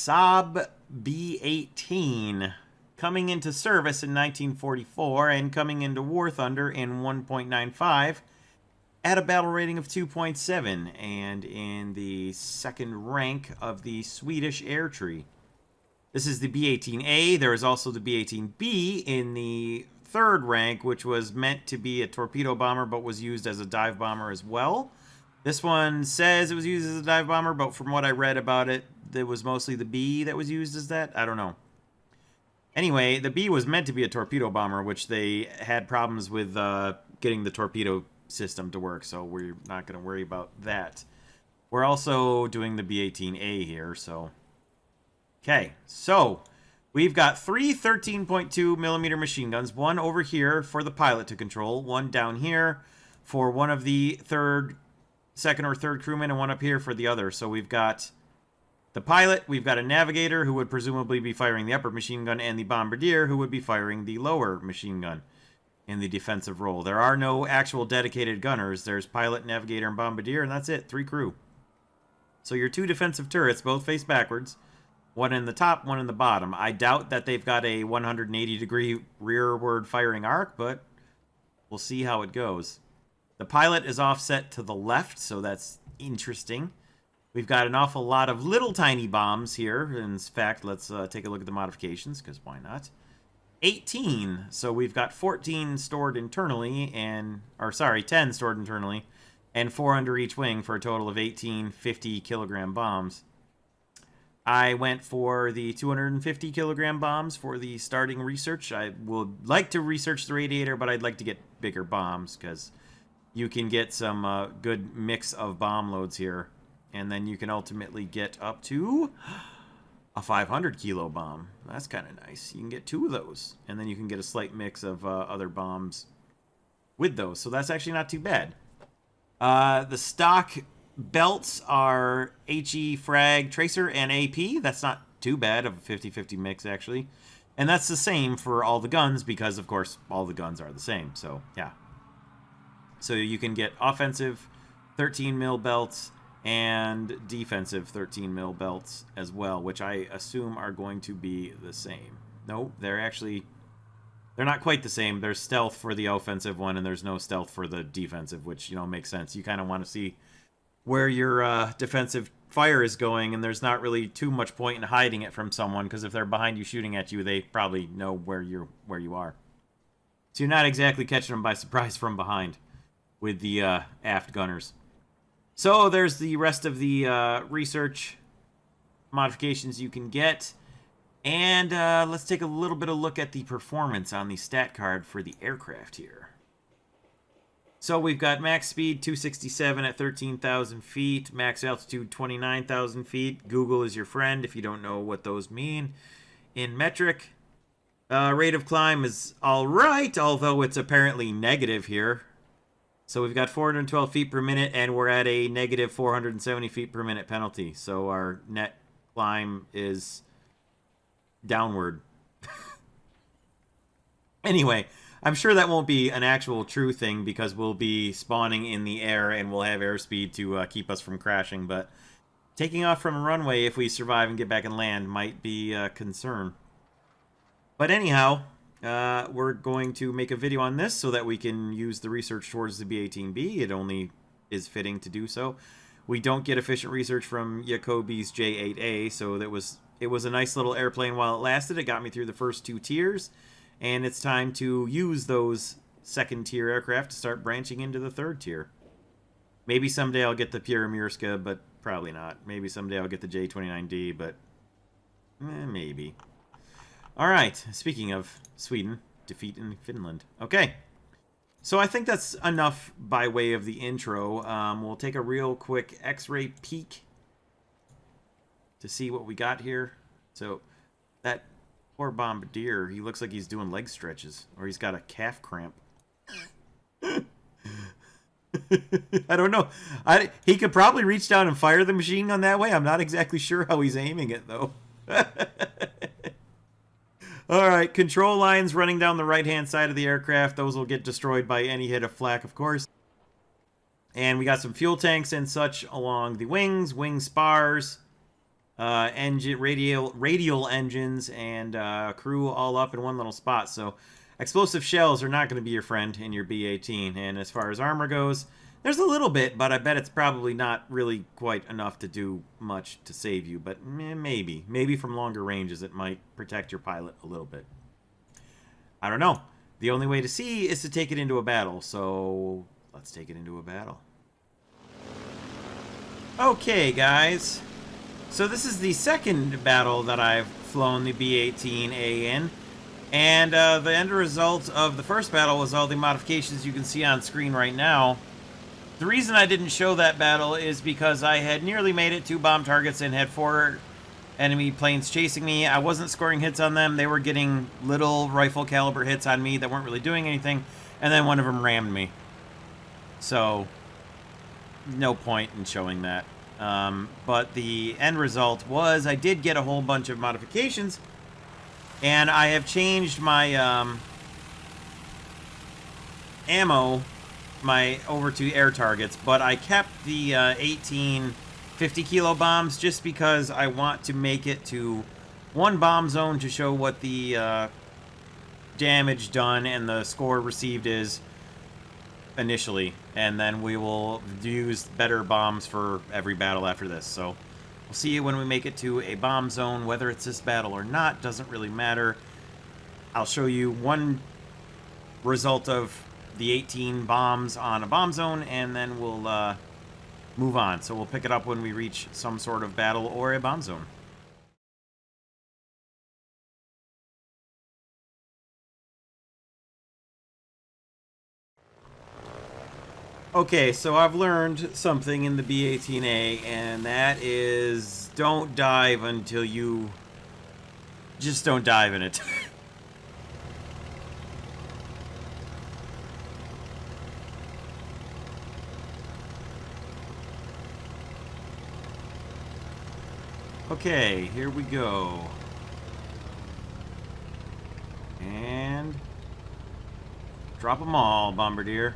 Saab B-18, coming into service in 1944 and coming into War Thunder in 1.95 at a battle rating of 2.7 and in the second rank of the Swedish air tree. This is the B-18A. There is also the B-18B in the third rank, which was meant to be a torpedo bomber but was used as a dive bomber as well. This one says it was used as a dive bomber, but from what I read about it, it was mostly the B that was used as that. I don't know. Anyway, the B was meant to be a torpedo bomber, which they had problems with getting the torpedo system to work, so we're not going to worry about that. We're also doing the B-18A here, so... Okay, so we've got three 13.2 millimeter machine guns, one over here for the pilot to control, one down here for one of the second or third crewmen, and one up here for the other. So we've got the pilot, we've got a navigator who would presumably be firing the upper machine gun, and the bombardier who would be firing the lower machine gun in the defensive role. There are no actual dedicated gunners. There's pilot, navigator, and bombardier, and that's it. 3 crew. So your 2 defensive turrets, both face backwards. One in the top, one in the bottom. I doubt that they've got a 180-degree rearward firing arc, but we'll see how it goes. The pilot is offset to the left, so that's interesting. We've got an awful lot of little tiny bombs here. In fact, let's take a look at the modifications, because why not? 18. So we've got 14 stored internally, or sorry, 10 stored internally, and 4 under each wing for a total of 18 50-kilogram bombs. I went for the 250-kilogram bombs for the starting research. I would like to research the radiator, but I'd like to get bigger bombs, because you can get some good mix of bomb loads here. And then you can ultimately get up to a 500-kilo bomb. That's kind of nice. You can get 2 of those. And then you can get a slight mix of other bombs with those. So that's actually not too bad. The stock belts are HE, Frag, Tracer, and AP. That's not too bad of a 50-50 mix, actually. And that's the same for all the guns because, of course, all the guns are the same. So, yeah. So you can get offensive 13 mil belts and defensive 13 mil belts as well, which I assume are going to be the same. No, they're not quite the same. There's stealth for the offensive one, and there's no stealth for the defensive, which, makes sense. You kind of want to see where your defensive fire is going, and there's not really too much point in hiding it from someone, because if they're behind you shooting at you, they probably know where you are. So you're not exactly catching them by surprise from behind with the aft gunners. So there's the rest of the research modifications you can get. And let's take a little bit of a look at the performance on the stat card for the aircraft here. So we've got max speed 267 at 13,000 feet, max altitude 29,000 feet. Google is your friend if you don't know what those mean in metric. Rate of climb is all right, although it's apparently negative here. So we've got 412 feet per minute, and we're at a negative 470 feet per minute penalty. So our net climb is downward. Anyway, I'm sure that won't be an actual true thing because we'll be spawning in the air and we'll have airspeed to keep us from crashing. But taking off from a runway, if we survive and get back and land, might be a concern. But anyhow, we're going to make a video on this so that we can use the research towards the B-18B. It only is fitting to do so. We don't get efficient research from Jacobi's J-8A, so it was a nice little airplane while it lasted. It got me through the first 2 tiers, and it's time to use those second-tier aircraft to start branching into the 3rd tier. Maybe someday I'll get the Piramirska, but probably not. Maybe someday I'll get the J-29D, but maybe. Alright, speaking of Sweden, defeat in Finland. Okay, so I think that's enough by way of the intro. We'll take a real quick x-ray peek to see what we got here. So, that poor bombardier, he looks like he's doing leg stretches, or he's got a calf cramp. I don't know. He could probably reach down and fire the machine gun that way. I'm not exactly sure how he's aiming it, though. Alright, control lines running down the right-hand side of the aircraft. Those will get destroyed by any hit of flak, of course. And we got some fuel tanks and such along the wings, wing spars. engine radial engines and crew all up in one little spot. So explosive shells are not going to be your friend in your B-18. And as far as armor goes, there's a little bit, but I bet it's probably not really quite enough to do much to save you. But maybe from longer ranges it might protect your pilot a little bit. I don't know. The only way to see is to take it into a battle. So let's take it into a battle. Okay, guys. So this is the second battle that I've flown the B-18A in. And the end result of the first battle was all the modifications you can see on screen right now. The reason I didn't show that battle is because I had nearly made it 2 bomb targets and had 4 enemy planes chasing me. I wasn't scoring hits on them. They were getting little rifle caliber hits on me that weren't really doing anything. And then one of them rammed me. So, no point in showing that. But the end result was I did get a whole bunch of modifications. And I have changed my ammo over to air targets, but I kept the 18 50 kilo bombs just because I want to make it to 1 bomb zone to show what the damage done and the score received is initially, and then we will use better bombs for every battle after this. So we'll see you when we make it to a bomb zone. Whether it's this battle or not doesn't really matter. I'll show you one result of the 18 bombs on a bomb zone, and then we'll move on. So we'll pick it up when we reach some sort of battle or a bomb zone. Okay, so I've learned something in the B-18A, and that is don't dive until you just don't dive in it. Okay, here we go. And drop them all, Bombardier.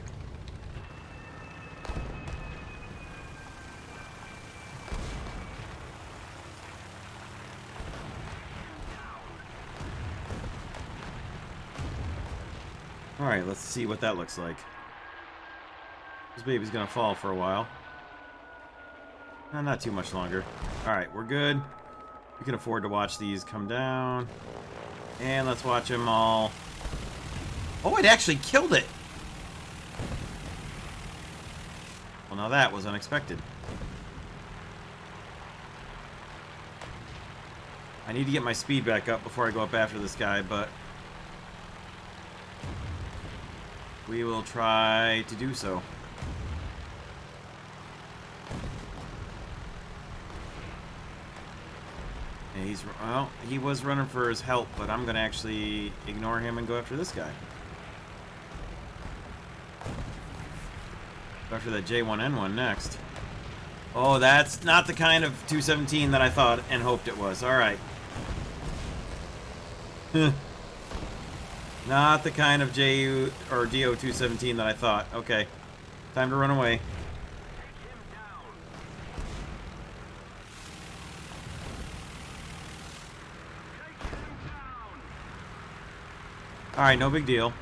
Alright, let's see what that looks like. This baby's gonna fall for a while. Not too much longer. Alright, we're good. We can afford to watch these come down. And let's watch them all. Oh, it actually killed it! Well, now that was unexpected. I need to get my speed back up before I go up after this guy, but we will try to do so. And well, he was running for his help, but I'm going to actually ignore him and go after this guy. Go after that J1N1 next. Oh, that's not the kind of 217 that I thought and hoped it was. Alright. Not the kind of JU or DO217 that I thought. Okay. Time to run away. Alright, no big deal.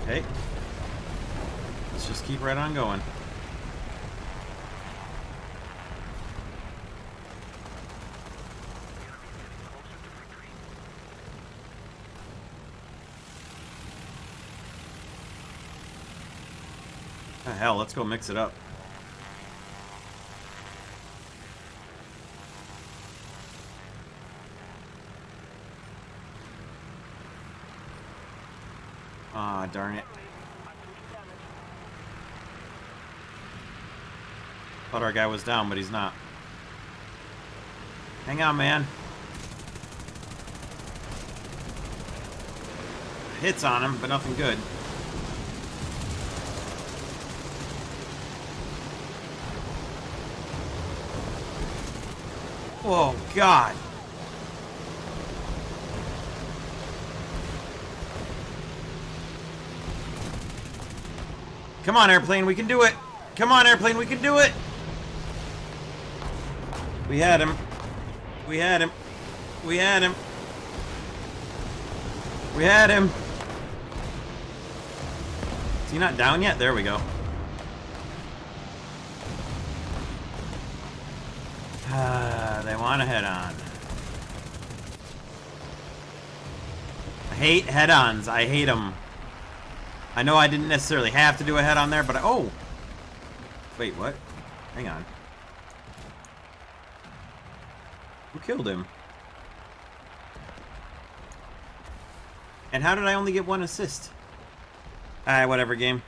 Okay. Let's just keep right on going. Oh, hell, let's go mix it up. Ah, darn it. Thought our guy was down, but he's not. Hang on, man. hits on him, but nothing good. Oh, God. Come on, airplane, we can do it. Come on, airplane, we can do it. We had him. We had him. We had him. We had him. Is he not down yet? There we go. They want to head on. I hate head-ons. I hate them. I know I didn't necessarily have to do a head-on there, but oh! Wait, what? Hang on. Who killed him? And how did I only get one assist? Alright, whatever, game.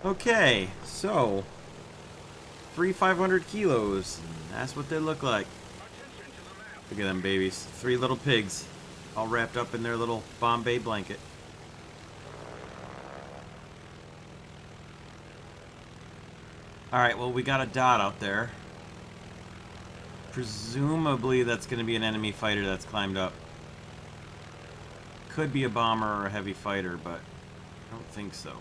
Okay, so 500 kilos. That's what they look like. Look at them babies. 3 little pigs, all wrapped up in their little Bombay blanket. Alright, well, we got a dot out there. Presumably that's going to be an enemy fighter that's climbed up. Could be a bomber or a heavy fighter, but I don't think so.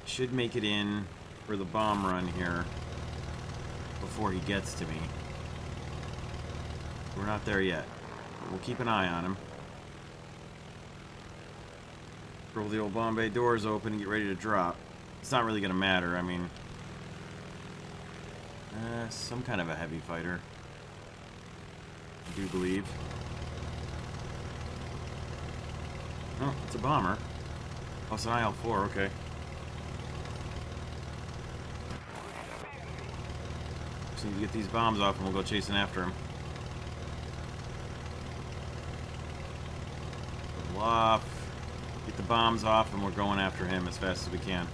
Should make it in for the bomb run here before he gets to me. We're not there yet. We'll keep an eye on him. Roll the old Bombay doors open and get ready to drop. It's not really going to matter. I mean, some kind of a heavy fighter, I do believe. Oh, it's a bomber. Oh, it's an IL-4, okay. Just need to get these bombs off and we'll go chasing after him. Pull off. Get the bombs off and we're going after him as fast as we can.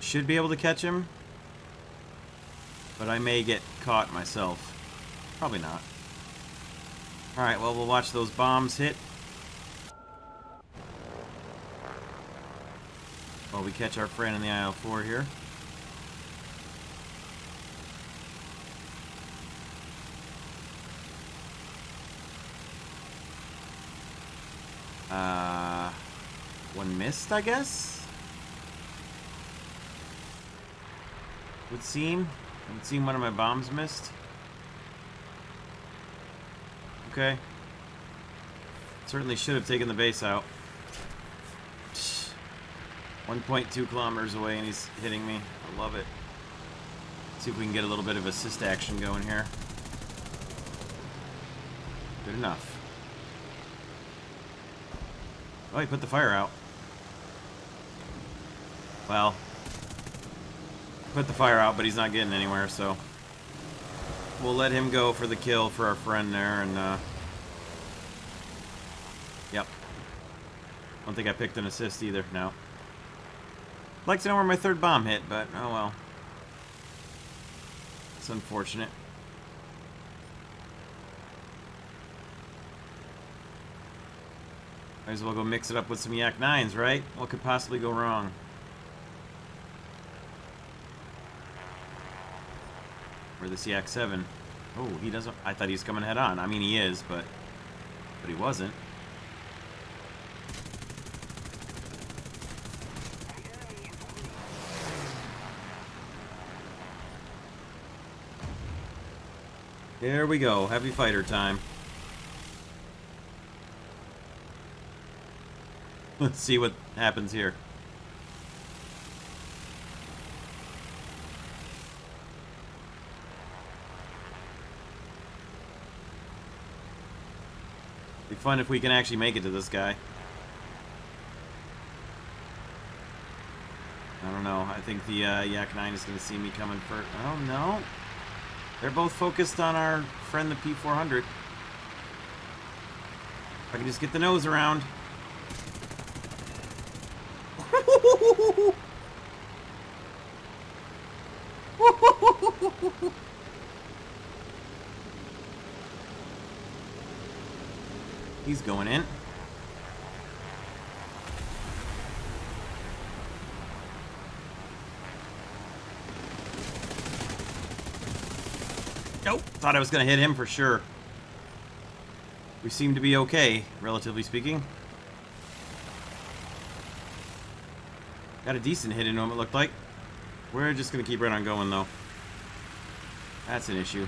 Should be able to catch him, but I may get caught myself. Probably not. Alright, well, we'll watch those bombs hit while we catch our friend in the IL-4 here. One missed, I guess? Would seem one of my bombs missed. Okay. Certainly should have taken the base out. 1.2 kilometers away and he's hitting me. I love it. See if we can get a little bit of assist action going here. Good enough. Oh, he put the fire out. Well, put the fire out, but he's not getting anywhere, so we'll let him go for the kill for our friend there, and yep. Don't think I picked an assist either. No. I'd like to know where my third bomb hit, but oh well. It's unfortunate. Might as well go mix it up with some Yak 9s, right? What could possibly go wrong? Or this Yak 7. Oh, he doesn't... I thought he was coming head on. I mean, he is, but he wasn't. There we go. Heavy fighter time. Let's see what happens here. Be fun if we can actually make it to this guy. I don't know. I think the Yak 9 is going to see me coming first. Oh, no. They're both focused on our friend, the P400. If I can just get the nose around. He's going in. Nope. Thought I was going to hit him for sure. We seem to be okay, relatively speaking. Got a decent hit into him, it looked like. We're just going to keep right on going, though. That's an issue.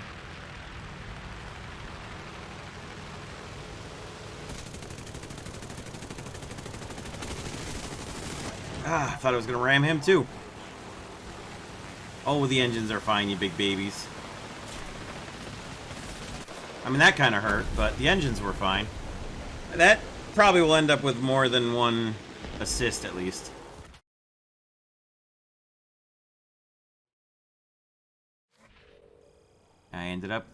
Ah, I thought I was going to ram him, too. Oh, the engines are fine, you big babies. I mean, that kind of hurt, but the engines were fine. That probably will end up with more than one assist, at least. I ended up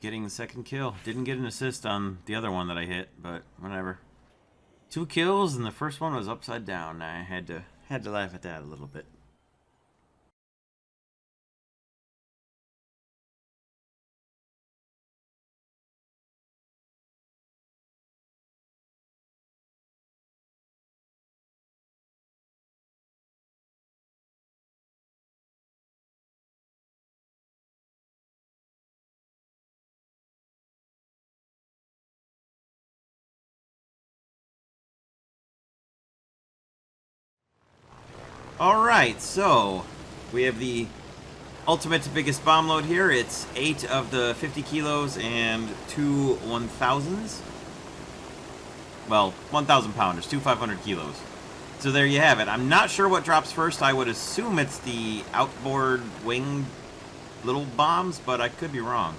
getting the second kill. Didn't get an assist on the other one that I hit, but whatever. 2 kills, and the first one was upside down. I had to laugh at that a little bit. Alright, so we have the ultimate biggest bomb load here. It's 8 of the 50 kilos and 2 1,000s. Well, 1,000 pounders, 2 500 kilos. So there you have it. I'm not sure what drops first. I would assume it's the outboard wing little bombs, but I could be wrong.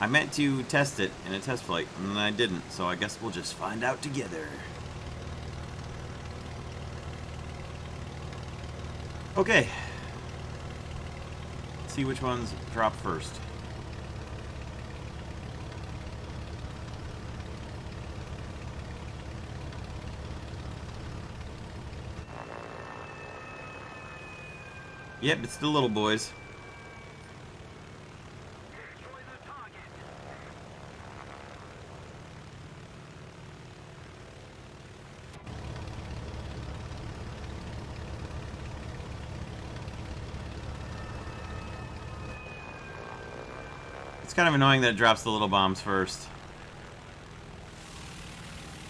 I meant to test it in a test flight, and I didn't, so I guess we'll just find out together. Okay. Let's see which ones drop first. Yep, it's the little boys. It's kind of annoying that it drops the little bombs first,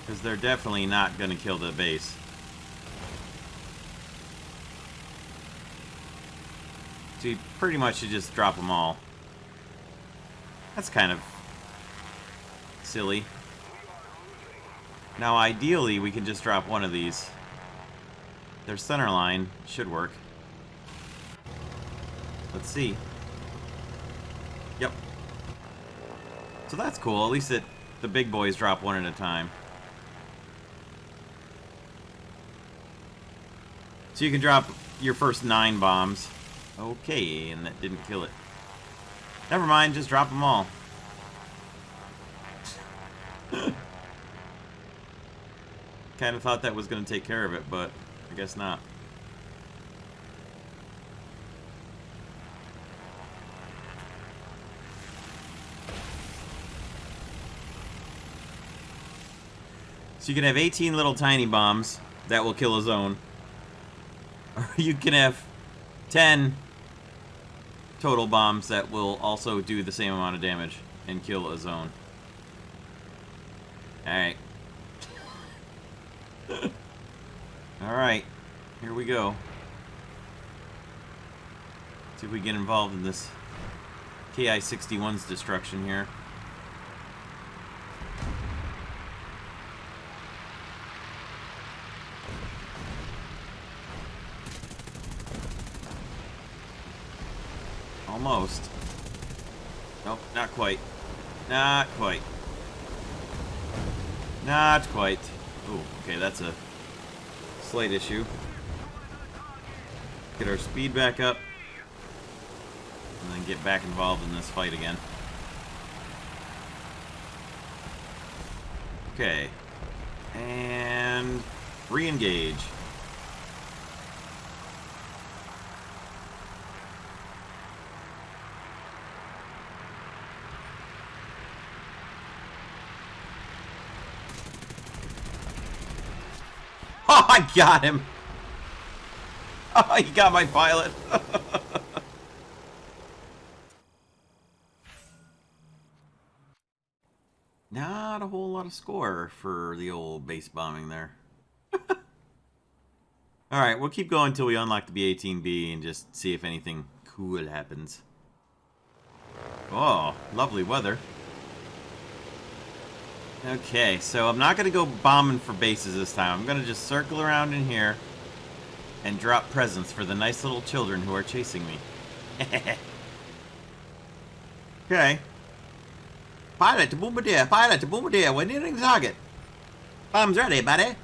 because they're definitely not going to kill the base. So you pretty much should just drop them all. That's kind of silly. Now ideally we can just drop one of these. Their center line should work. Let's see. Yep. So that's cool. At least the big boys drop one at a time. So you can drop your first 9 bombs. Okay, and that didn't kill it. Never mind, just drop them all. Kind of thought that was going to take care of it, but I guess not. So you can have 18 little tiny bombs that will kill a zone. Or you can have 10 total bombs that will also do the same amount of damage and kill a zone. Alright. Alright. Here we go. See if we get involved in this KI-61's destruction here. Almost. Nope, not quite. Not quite. Not quite. Ooh, okay, that's a slight issue. Get our speed back up. And then get back involved in this fight again. Okay. And re-engage. Oh, I got him! Oh, he got my pilot! Not a whole lot of score for the old base bombing there. Alright, we'll keep going until we unlock the B-18B and just see if anything cool happens. Oh, lovely weather. Okay, so I'm not going to go bombing for bases this time. I'm going to just circle around in here and drop presents for the nice little children who are chasing me. Okay. Pilot to bombardier, pilot to bombardier. We're nearing the target. Bombs ready, buddy.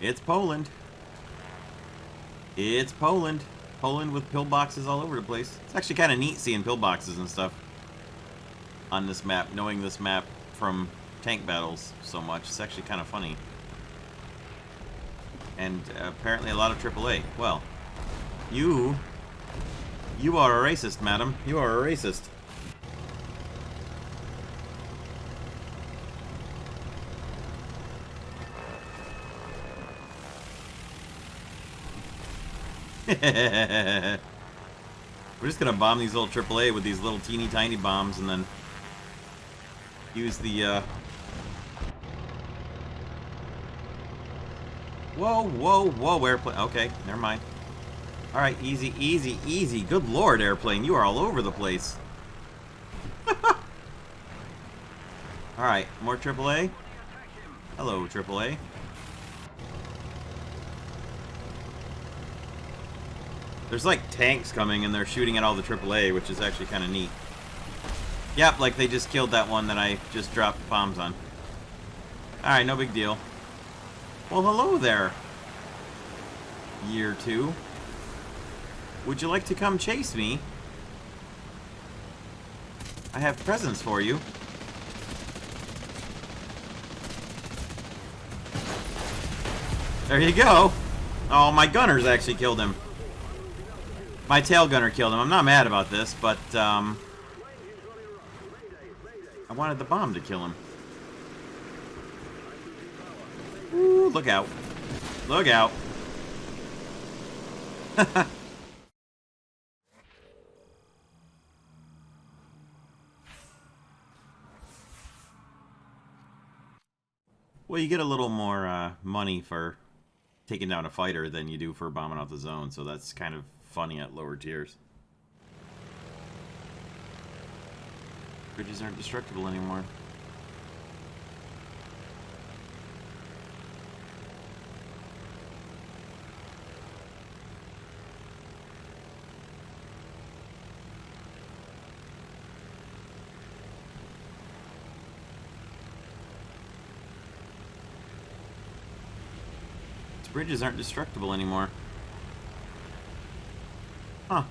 It's Poland. It's Poland. Poland with pillboxes all over the place. It's actually kind of neat seeing pillboxes and stuff on this map, knowing this map from tank battles so much. It's actually kind of funny. And apparently a lot of AAA. Well, you are a racist, madam. You are a racist. We're just gonna bomb these little AAA with these little teeny tiny bombs and then use the whoa, whoa, whoa, airplane. Okay, never mind. Alright, easy, easy, easy. Good lord, airplane, you are all over the place. Alright, more AAA. Hello, AAA. There's like tanks coming and they're shooting at all the AAA, which is actually kind of neat. Yep, like they just killed that one that I just dropped bombs on. Alright, no big deal. Well, hello there, Year 2. Would you like to come chase me? I have presents for you. There you go. Oh, my gunners actually killed him. My tail gunner killed him. I'm not mad about this, but I wanted the bomb to kill him. Ooh, look out. Look out. Well, you get a little more money for taking down a fighter than you do for bombing out the zone, so that's kind of funny at lower tiers. Bridges aren't destructible anymore. Bridges aren't destructible anymore. Huh.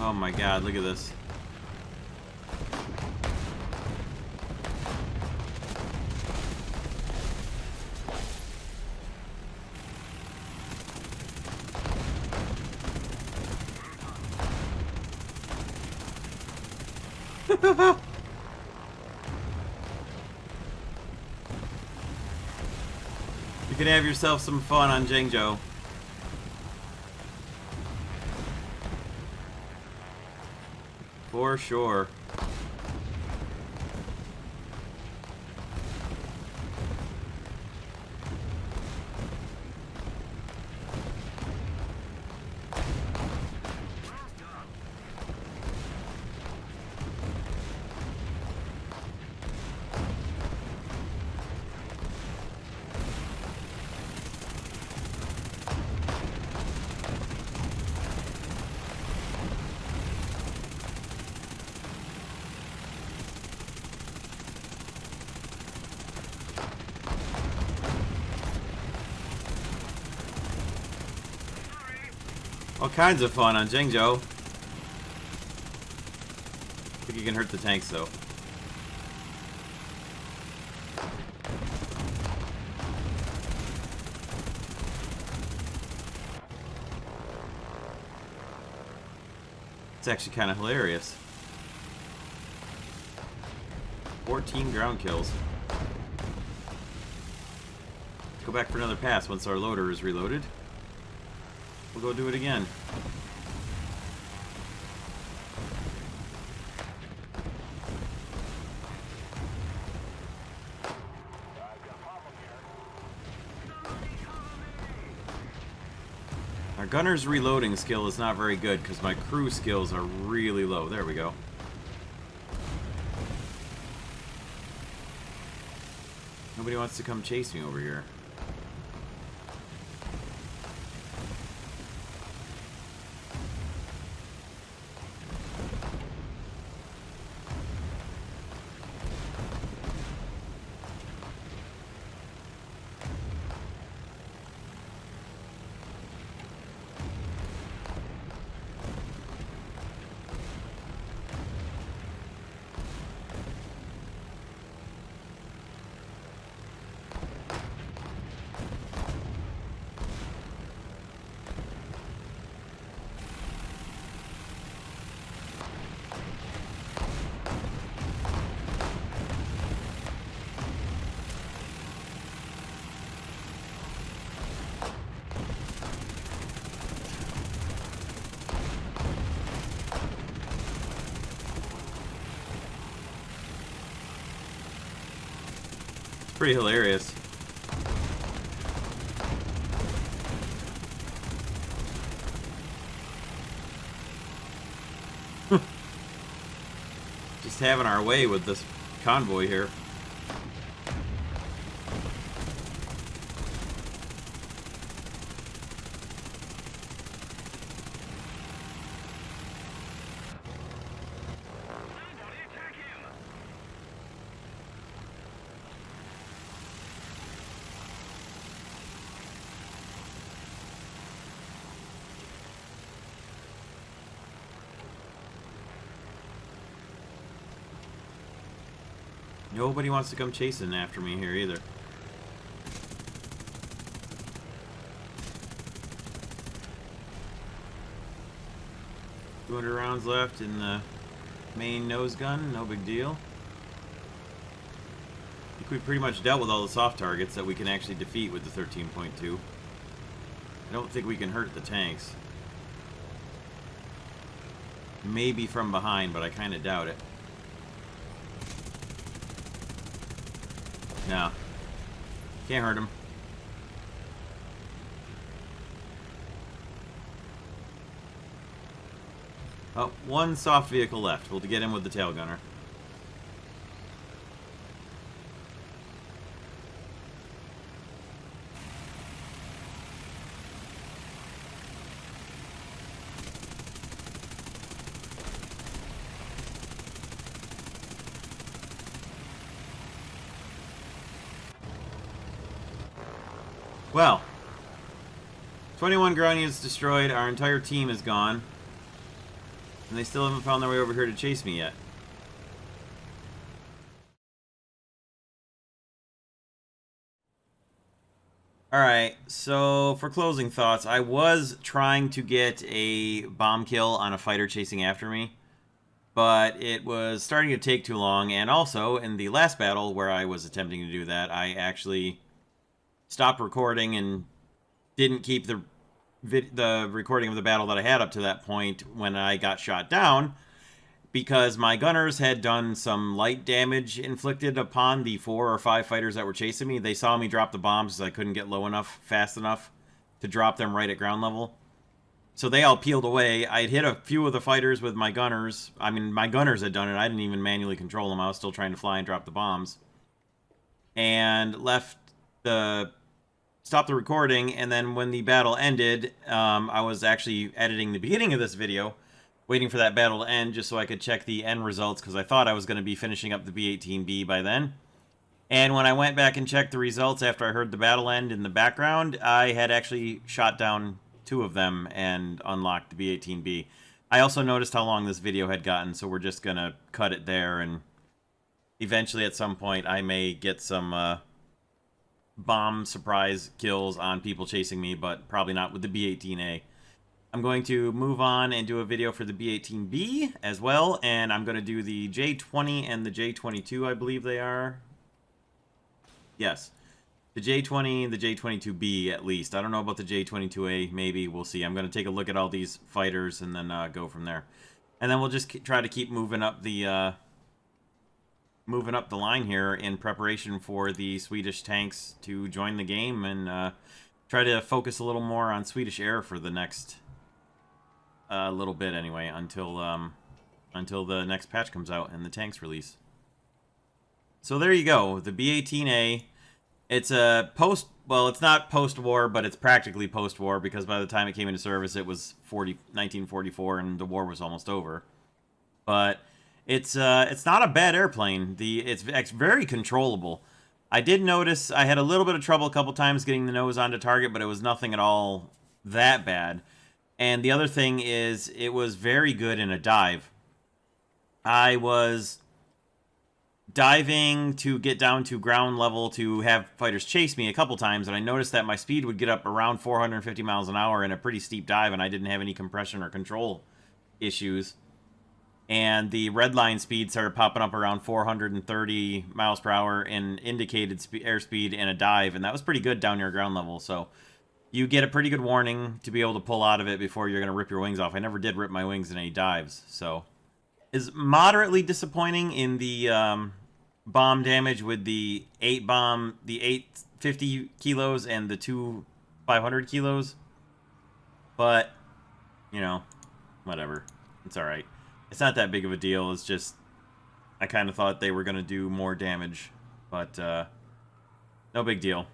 Oh my god, look at this. You can have yourself some fun on Zhengzhou. For sure. All kinds of fun on Zhengzhou. I think you can hurt the tanks though. It's actually kind of hilarious. 14 ground kills. Let's go back for another pass once our loader is reloaded. We'll go do it again. Our gunner's reloading skill is not very good because my crew skills are really low. There we go. Nobody wants to come chase me over here. Pretty hilarious. Just having our way with this convoy here. Nobody wants to come chasing after me here either. 200 rounds left in the main nose gun, no big deal. I think we pretty much dealt with all the soft targets that we can actually defeat with the 13.2. I don't think we can hurt the tanks. Maybe from behind, but I kind of doubt it. No. Can't hurt him. Oh, one soft vehicle left. We'll get him with the tail gunner. Well, 21 ground units destroyed. Our entire team is gone. And they still haven't found their way over here to chase me yet. Alright, so for closing thoughts, I was trying to get a bomb kill on a fighter chasing after me. but it was starting to take too long. And also, in the last battle where I was attempting to do that, I actually stopped recording and didn't keep the recording of the battle that I had up to that point when I got shot down, because my gunners had done some light damage inflicted upon the 4 or 5 fighters that were chasing me. They saw me drop the bombs because I couldn't get low enough, fast enough to drop them right at ground level. So they all peeled away. I'd hit a few of the fighters with my gunners. I mean, my gunners had done it. I didn't even manually control them. I was still trying to fly and drop the bombs. And stopped the recording, and then when the battle ended, I was actually editing the beginning of this video, waiting for that battle to end just so I could check the end results, because I thought I was going to be finishing up the B-18B by then. And when I went back and checked the results after I heard the battle end in the background, I had actually shot down 2 of them and unlocked the B-18B. I also noticed how long this video had gotten, so we're just going to cut it there, and eventually at some point I may get some bomb surprise kills on people chasing me, but probably not with the B-18A. I'm going to move on and do a video for the B-18B as well, and I'm going to do the J-20 and the J-22, I believe they are. Yes. The J-20 and the J-22B, at least. I don't know about the J-22A, maybe. We'll see. I'm going to take a look at all these fighters and then go from there. And then we'll just try to keep moving up the line here in preparation for the Swedish tanks to join the game, and try to focus a little more on Swedish air for the next little bit anyway, until the next patch comes out and the tanks release. So there you go, the B-18A. It's a well, it's not post-war, but it's practically post-war, because by the time it came into service, it was 1944, and the war was almost over. But it's not a bad airplane. It's very controllable. I did notice I had a little bit of trouble a couple times getting the nose onto target, but it was nothing at all that bad. And the other thing is, it was very good in a dive. I was diving to get down to ground level to have fighters chase me a couple times, and I noticed that my speed would get up around 450 miles an hour in a pretty steep dive, and I didn't have any compression or control issues. And the red line speed started popping up around 430 miles per hour in indicated airspeed in a dive, and that was pretty good down near ground level. So you get a pretty good warning to be able to pull out of it before you're going to rip your wings off. I never did rip my wings in any dives, so is moderately disappointing in the bomb damage with the 850 kilos and the 2 500 kilos, but you know, whatever, it's all right. It's not that big of a deal. It's just I kind of thought they were going to do more damage, but no big deal.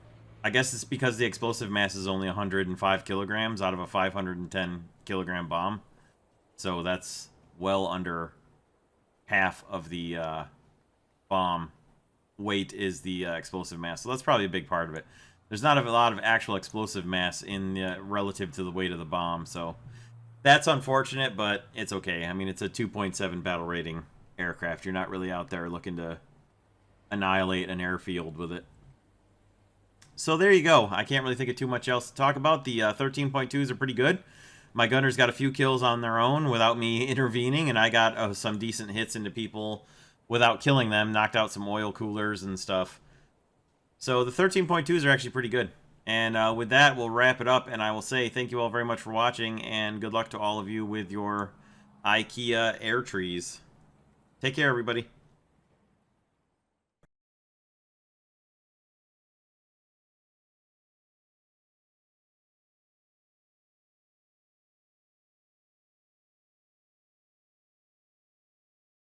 I guess it's because the explosive mass is only 105 kilograms out of a 510 kilogram bomb, so that's well under half of the bomb weight is the explosive mass, so that's probably a big part of it. There's not a lot of actual explosive mass in relative to the weight of the bomb, so that's unfortunate, but it's okay. I mean, it's a 2.7 battle rating aircraft. You're not really out there looking to annihilate an airfield with it. So there you go. I can't really think of too much else to talk about. The 13.2s are pretty good. My gunners got a few kills on their own without me intervening, and I got some decent hits into people without killing them, knocked out some oil coolers and stuff. So the 13.2s are actually pretty good. And with that, we'll wrap it up, and I will say thank you all very much for watching, and good luck to all of you with your IKEA air trees. Take care, everybody.